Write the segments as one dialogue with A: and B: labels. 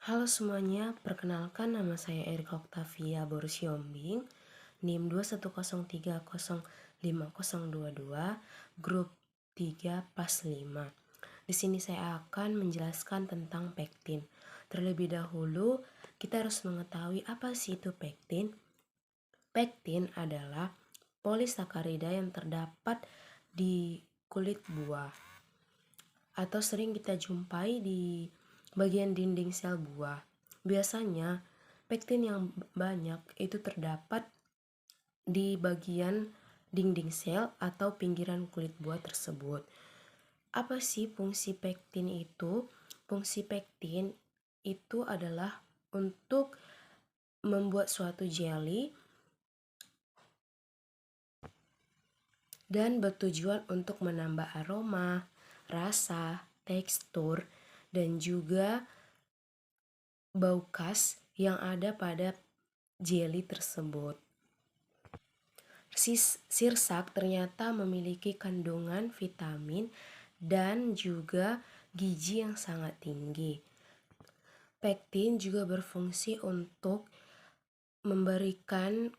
A: Halo semuanya, perkenalkan nama saya Erika Octavia Borusiombing, NIM 210305022, grup 3 PAS 5. Di sini saya akan menjelaskan tentang pektin. Terlebih dahulu, kita harus mengetahui apa sih itu pektin. Pektin adalah polisakarida yang terdapat di kulit buah atau sering kita jumpai di bagian dinding sel buah. Biasanya, pektin yang banyak itu terdapat di bagian dinding sel atau pinggiran kulit buah tersebut. Apa sih fungsi pektin itu? Fungsi pektin itu adalah untuk membuat suatu jelly dan bertujuan untuk menambah aroma, rasa, tekstur, dan juga bau khas yang ada pada jelly tersebut. Sirsak ternyata memiliki kandungan vitamin dan juga gizi yang sangat tinggi. Pektin juga berfungsi untuk memberikan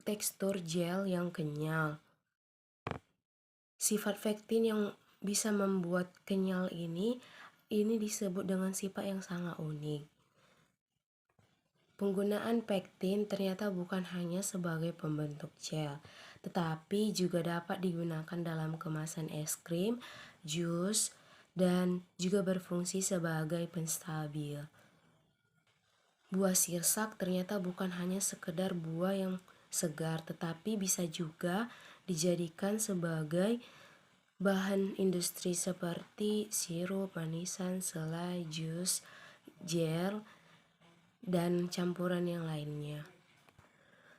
A: tekstur gel yang kenyal. Sifat pektin yang bisa membuat kenyal ini disebut dengan sifat yang sangat unik. Penggunaan pektin ternyata bukan hanya sebagai pembentuk gel, tetapi juga dapat digunakan dalam kemasan es krim, jus, dan juga berfungsi sebagai penstabil. Buah sirsak ternyata bukan hanya sekedar buah yang segar, tetapi bisa juga dijadikan sebagai bahan industri seperti sirup, manisan, selai, jus, gel, dan campuran yang lainnya.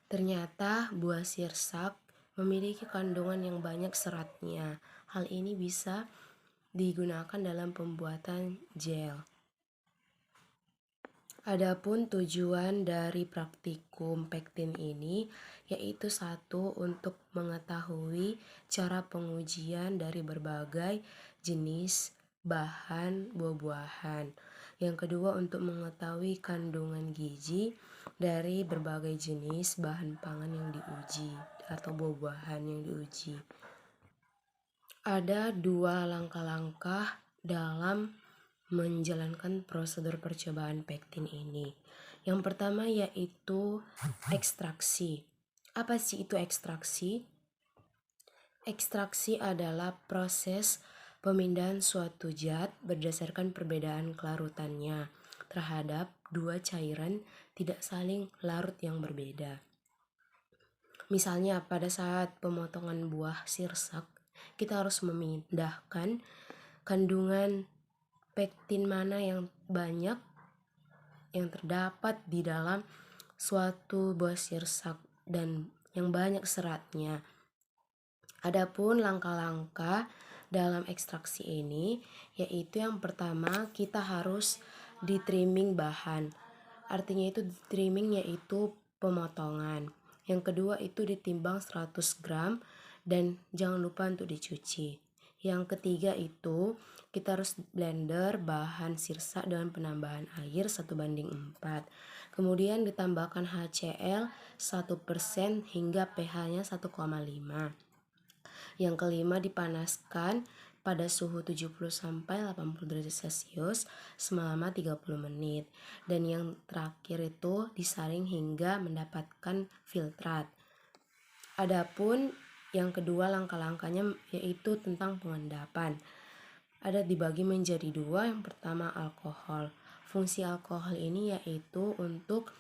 A: Ternyata buah sirsak memiliki kandungan yang banyak seratnya. Hal ini bisa digunakan dalam pembuatan gel. Adapun tujuan dari praktikum pektin ini yaitu satu, untuk mengetahui cara pengujian dari berbagai jenis bahan buah-buahan. Yang kedua, untuk mengetahui kandungan gizi dari berbagai jenis bahan pangan yang diuji atau buah-buahan yang diuji. Ada dua langkah-langkah dalam menjalankan prosedur percobaan pektin ini. Yang pertama yaitu ekstraksi. Apa sih itu ekstraksi? Ekstraksi adalah proses pemindahan suatu zat berdasarkan perbedaan kelarutannya terhadap dua cairan tidak saling larut yang berbeda. Misalnya pada saat pemotongan buah sirsak, kita harus memindahkan kandungan pektin mana yang banyak yang terdapat di dalam suatu buah sirsak dan yang banyak seratnya. Adapun langkah-langkah dalam ekstraksi ini yaitu yang pertama, kita harus di trimming bahan. Artinya itu trimming yaitu pemotongan. Yang kedua itu ditimbang 100 gram dan jangan lupa untuk dicuci. Yang ketiga itu kita harus blender bahan sirsak dengan penambahan air 1:4. Kemudian ditambahkan HCl 1% hingga pH-nya 1,5. Yang kelima, dipanaskan pada suhu 70-80 derajat Celcius selama 30 menit. Dan yang terakhir itu disaring hingga mendapatkan filtrat. Adapun yang kedua langkah-langkahnya yaitu tentang pengendapan. Ada dibagi menjadi dua. Yang pertama alkohol. Fungsi alkohol ini yaitu untuk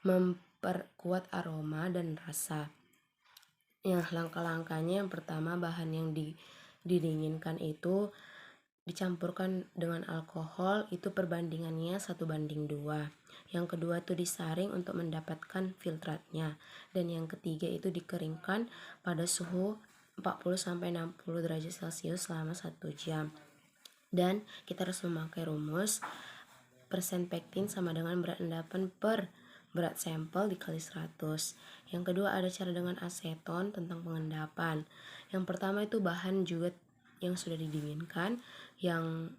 A: memperkuat aroma dan rasa. Langkah-langkahnya yang pertama, bahan yang didinginkan itu dicampurkan dengan alkohol, itu perbandingannya 1:2. Yang kedua itu disaring untuk mendapatkan filtratnya. Dan yang ketiga itu dikeringkan pada suhu 40-60 derajat Celcius selama 1 jam. Dan kita harus memakai rumus persen pektin sama dengan berat endapan per berat sampel dikali 100. Yang kedua ada cara dengan aseton tentang pengendapan. Yang pertama itu bahan juga yang sudah didinginkan, yang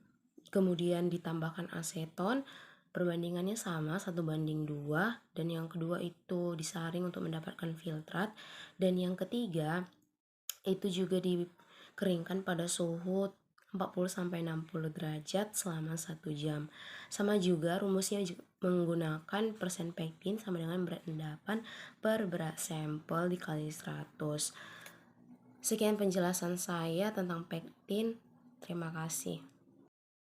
A: kemudian ditambahkan aseton perbandingannya sama 1:2, dan yang kedua itu disaring untuk mendapatkan filtrat, dan yang ketiga itu juga dikeringkan pada suhu 40-60 derajat selama 1 jam. Sama juga rumusnya menggunakan persen pektin sama dengan berat endapan per berat sampel dikali 100. Sekian penjelasan saya tentang pektin. Terima kasih.